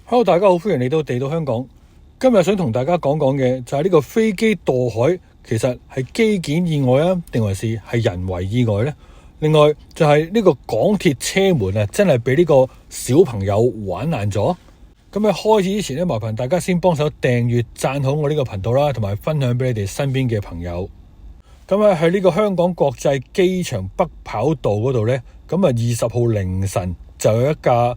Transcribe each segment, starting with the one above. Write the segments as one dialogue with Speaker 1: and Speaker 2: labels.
Speaker 1: Hello，大家好，歡迎嚟到地道香港。今日想同大家講講嘅就係呢個飛機墮海，其實係機件意外啊，定還是係人為意外呢？另外就係呢個港鐵車門啊，真係俾呢個小朋友玩爛咗。咁喺開始之前呢，麻煩大家先幫手訂閱、讚好我呢個頻道啦，同埋分享俾你哋身邊嘅朋友。咁喺呢個香港國際機場北跑道嗰度呢，咁20號凌晨就有一架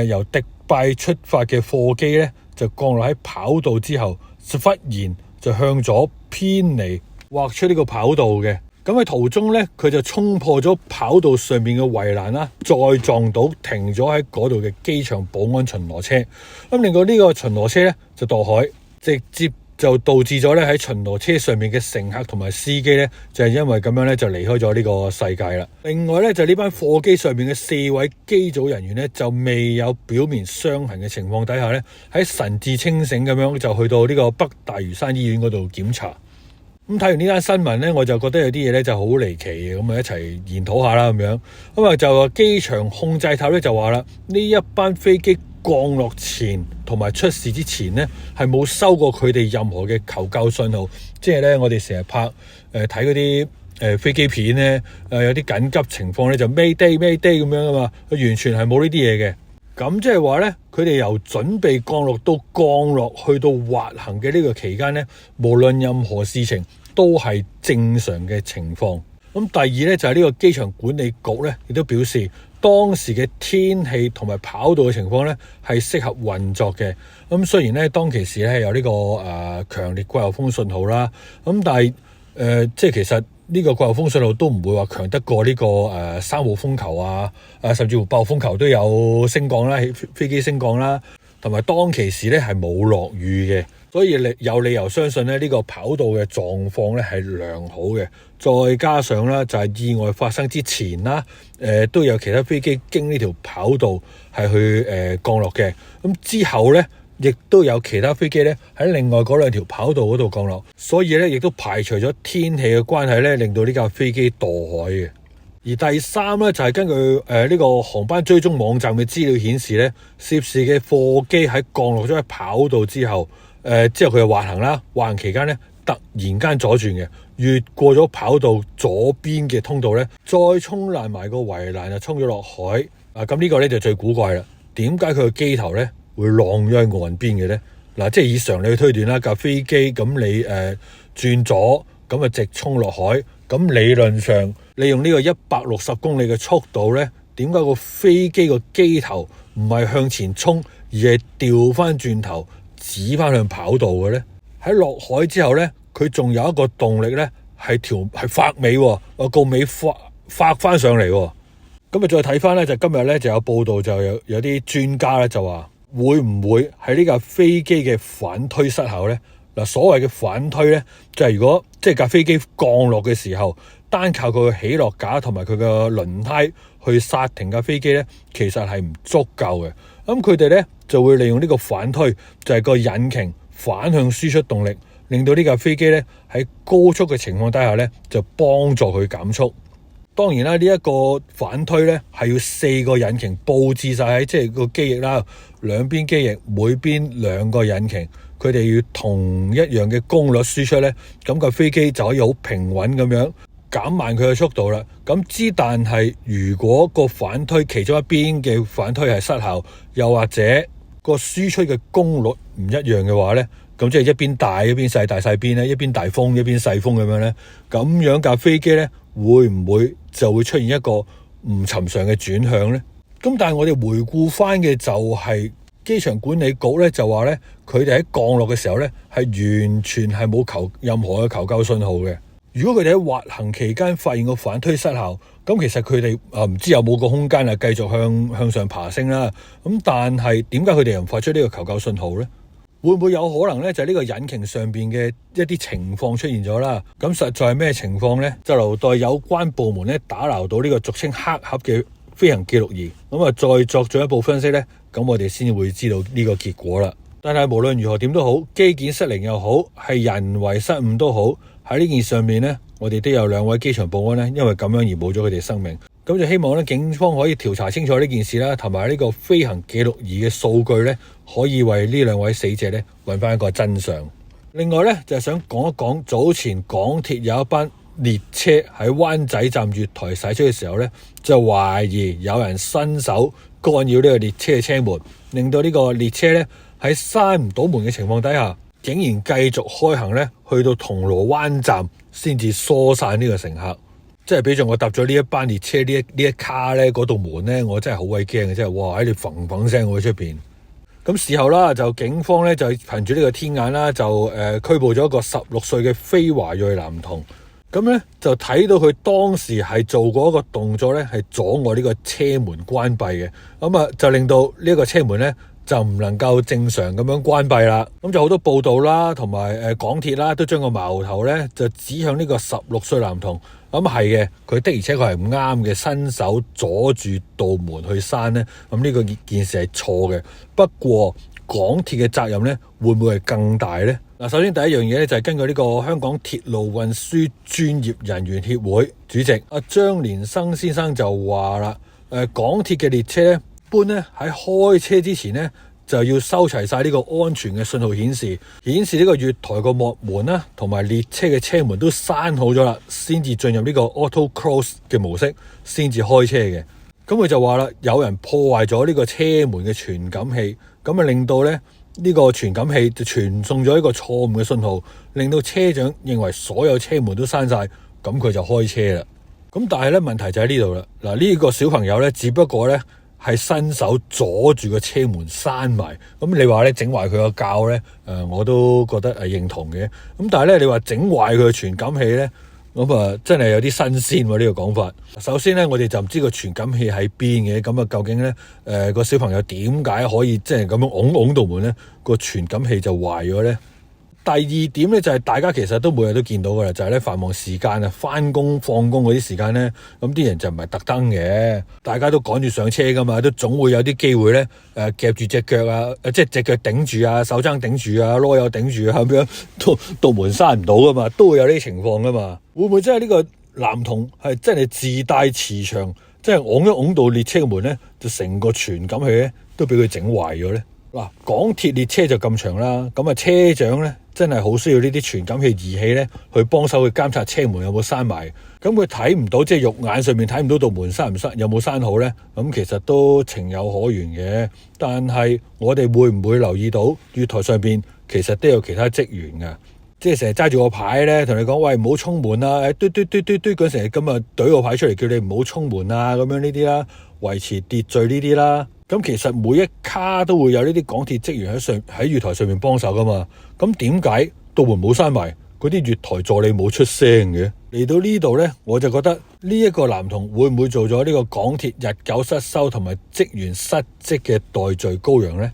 Speaker 1: 由迪拜出發嘅貨機呢，就降落喺跑道之後，忽然就向左偏離，劃出呢個跑道嘅。咁喺途中呢，佢就衝破咗跑道上面嘅圍欄啦，再撞到停咗喺嗰度嘅機場保安巡邏車。咁令到呢個巡邏車呢，就墮海，直接就導致咗咧喺巡邏車上面嘅乘客同埋司機咧，就係因為咁樣咧就離開咗呢個世界啦。另外咧就呢班貨機上面嘅4位機組人員咧，就未有表面傷痕嘅情況底下咧，喺神志清醒咁樣就去到呢個北大嶼山醫院嗰度檢查。咁睇完呢單新聞咧，我就覺得有啲嘢咧就好離奇嘅，咁啊一齊研討下啦咁樣。咁啊就機場控制塔咧就話啦，呢一班飛機降落前同埋出事之前呢，係冇收過佢哋任何嘅求救信號。即係咧，我哋成日拍睇嗰啲飛機片咧，有啲緊急情況咧就 Mayday 咁樣啊嘛，佢完全係冇呢啲嘢嘅。咁即係話咧，佢哋由準備降落到降落去到滑行嘅呢個期間咧，無論任何事情都係正常嘅情況。咁第二咧就係呢個機場管理局咧，亦都表示當時嘅天氣同埋跑道嘅情況咧係適合運作嘅。咁雖然咧當其時咧有呢個強烈季候風信號啦，咁但係即係其實呢個季候風信號都唔會話強得過呢個3號風球啊，甚至乎8號風球都有升降啦，飛機升降啦，同埋當其時咧係冇落雨嘅。所以你有理由相信咧，呢個跑道嘅狀況咧係良好嘅。再加上啦，就係意外發生之前啦，都有其他飛機經呢條跑道係去降落嘅。咁之後咧，亦都有其他飛機咧喺另外嗰2條跑道嗰度降落。所以咧，亦都排除咗天氣嘅關係咧，令到呢架飛機墮海嘅。而第三咧，就係根據呢個航班追蹤網站嘅資料顯示咧，涉事嘅貨機喺降落咗喺跑道之後。之後佢就滑行啦，滑行期間咧突然間左轉嘅，越過咗跑道左邊嘅通道咧，再衝爛埋個圍欄就衝咗落海。咁呢個咧就最古怪啦。點解佢個機頭咧會晾咗喺岸邊嘅咧？即係以常理去推斷啦，架飛機咁你轉左咁啊直衝落海，咁理論上你用呢個160公里嘅速度咧，點解個飛機個機頭唔係向前衝，而係調翻轉頭指翻向跑道嘅咧？喺落海之後咧，佢仲有一個動力咧，係發尾，個尾發翻上嚟。咁再睇翻咧，就今日咧就有報道，就有啲專家咧就話，會唔會係呢架飛機嘅反推失效咧？所謂嘅反推咧，就係如果即係架飛機降落嘅時候，單靠佢嘅起落架同埋佢嘅輪胎去剎停架飛機咧，其實係唔足夠嘅。咁佢哋咧就會利用呢個反推，就係個引擎反向輸出動力，令到呢架飛機咧喺高速嘅情況底下咧，就幫助佢減速。當然啦，呢一個反推咧係要4個引擎佈置晒喺即係個機翼啦，兩邊機翼每邊2個引擎，佢哋要同一樣嘅功率輸出咧，咁個飛機就可以好平穩咁樣減慢佢嘅速度啦。但係如果個反推其中一邊嘅反推係失效，又或者個輸出嘅功率唔一樣嘅話咧，咁即係一邊大一邊細，大細邊咧，一邊大風一邊細風咁樣咧，咁樣架飛機咧會唔會就會出現一個唔尋常嘅轉向咧？咁但係我哋回顧翻嘅就係機場管理局咧就話咧，佢哋喺降落嘅時候咧係完全係冇任何嘅求救信號嘅。如果佢哋喺滑行期間發現個反推失效，咁其實佢哋唔知有冇個空間繼續向上爬升啦。咁但係點解佢哋又唔發出呢個求救信號咧？會唔會有可能咧就係呢個引擎上邊嘅一啲情況出現咗啦？咁實在係咩情況咧？就留待有關部門咧打撈到呢個俗稱黑盒嘅飛行記錄儀，咁再作進一步分析咧，咁我哋先會知道呢個結果啦。但係無論如何點都好，機件失靈又好，係人為失誤都好，喺呢件上面咧，我哋都有2位機場保安咧，因為咁樣而冇咗佢哋生命。咁就希望咧，警方可以調查清楚呢件事啦，同埋呢個飛行記錄儀嘅數據咧，可以為呢兩位死者咧揾翻一個真相。另外咧就係想講一講早前港鐵有一班列車喺灣仔站月台駛出嘅時候咧，就懷疑有人伸手干擾呢個列車嘅車門，令到呢個列車咧喺閂唔到門嘅情況底下，竟然繼續開行咧，去到銅鑼灣站先至疏散呢個乘客。即係比著我搭咗呢一班列車呢一卡咧，嗰道門咧，我真係好鬼驚嘅，真係哇喺你嘭嘭聲喺出邊。咁事後啦，就警方咧就憑住呢個天眼啦，就拘捕咗一個16歲嘅非華裔男童。咁咧就睇到佢當時係做過一個動作咧，係阻礙呢個車門關閉嘅。咁啊就令到呢個車門咧就唔能夠正常咁樣關閉啦。咁就好多報道啦，同埋港鐵啦，都將個矛頭咧就指向呢個16歲男童。咁係嘅，佢的而且確係唔啱嘅，伸手阻住道門去閂咧。咁呢個件事係錯嘅。不過港鐵嘅責任咧，會唔會係更大呢？嗱，首先第一樣嘢咧就係根據呢個香港鐵路運輸專業人員協會主席阿張連生先生就話啦，港鐵嘅列車咧，一般咧喺開車之前咧，就要收齊晒呢個安全嘅信號顯示呢個月台個幕門啦，同埋列車嘅車門都閂好咗啦，先至進入呢個 auto close 嘅模式，先至開車嘅。咁佢就話啦，有人破壞咗呢個車門嘅傳感器，咁啊令到咧呢個傳感器就傳送咗一個錯誤嘅信號，令到車長認為所有車門都閂晒，咁佢就開車啦。咁但係咧問題就喺呢度啦。嗱，呢個小朋友咧只不過咧係伸手阻住個車門閂埋，咁你話咧整壞佢個臼咧，我都覺得係認同嘅。咁但係咧你話整壞佢個傳感器咧，咁啊真係有啲新鮮喎呢個講法。首先咧我哋就唔知個傳感器喺邊嘅，咁啊究竟咧個小朋友點解可以即係咁樣拱道門咧，個傳感器就壞咗咧？第二點咧就係大家其實都每日都見到噶啦，就係咧繁忙時間啊，翻工放工嗰啲時間咧，咁啲人就唔係特登嘅，大家都趕住上車噶嘛，都總會有啲機會咧夾住隻腳啊，即係隻腳頂住啊，手踭頂住啊，囉柚頂住啊，咁樣道門閂唔到噶嘛，都會有呢啲情況噶嘛。會唔會真係呢個男童係真係自帶磁場，即係拱一拱到列車嘅門咧，就成個傳感器咧都俾佢整壞咗咧？嗱，港鐵列車就咁長啦，咁啊車長咧真係好需要呢啲傳感器儀器咧去幫手去監察車門有冇閂埋。咁佢睇唔到，即係肉眼上面睇唔到道門閂唔閂，有冇閂好咧？咁其實都情有可原嘅。但係我哋會唔會留意到月台上邊其實都有其他職員㗎？即係成日揸住個牌咧，同你講喂，唔好衝門啊！嘟嘟嘟嘟嘟嗰成日咁啊，懟個牌出嚟叫你唔好衝門啊！咁樣呢啲啦，維持秩序呢啲啦。咁其實每一卡都會有呢啲港鐵職員喺月台上面幫手噶嘛。咁點解道門冇閂埋，嗰啲月台助理冇出聲嘅？嚟到呢度呢，我就覺得呢一個男童會唔會做咗呢個港鐵日久失修同埋職員失職嘅代罪羔羊呢？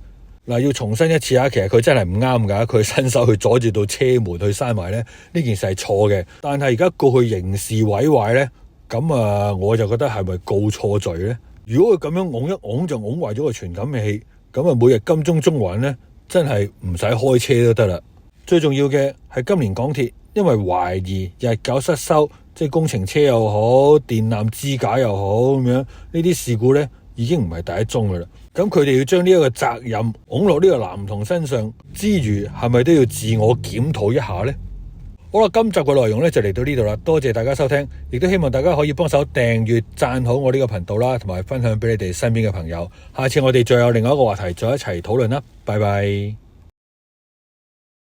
Speaker 1: 嗱，要重申一次啊，其實佢真係唔啱噶，佢伸手去阻住到車門去閂埋呢，呢件事係錯嘅。但係而家告佢刑事毀壞呢，咁我就覺得係咪告錯罪呢？如果佢咁樣拱一拱就拱壞咗個傳感器，咁啊每日金鐘中環呢，真係唔使開車都得啦。最重要嘅係今年港鐵因為懷疑日久失修，即係工程車又好，電纜支架又好咁樣，呢啲事故呢已經唔係第一宗噶啦。咁佢哋要將呢一個責任拱落呢個男童身上之餘，係咪都要自我檢討一下呢？好啦，今集嘅內容咧就嚟到呢度啦，多謝大家收聽，亦都希望大家可以幫手訂閱、讚好我呢個頻道啦，同埋分享俾你哋身邊嘅朋友。下次我哋再有另外一個話題再一齊討論啦，拜拜。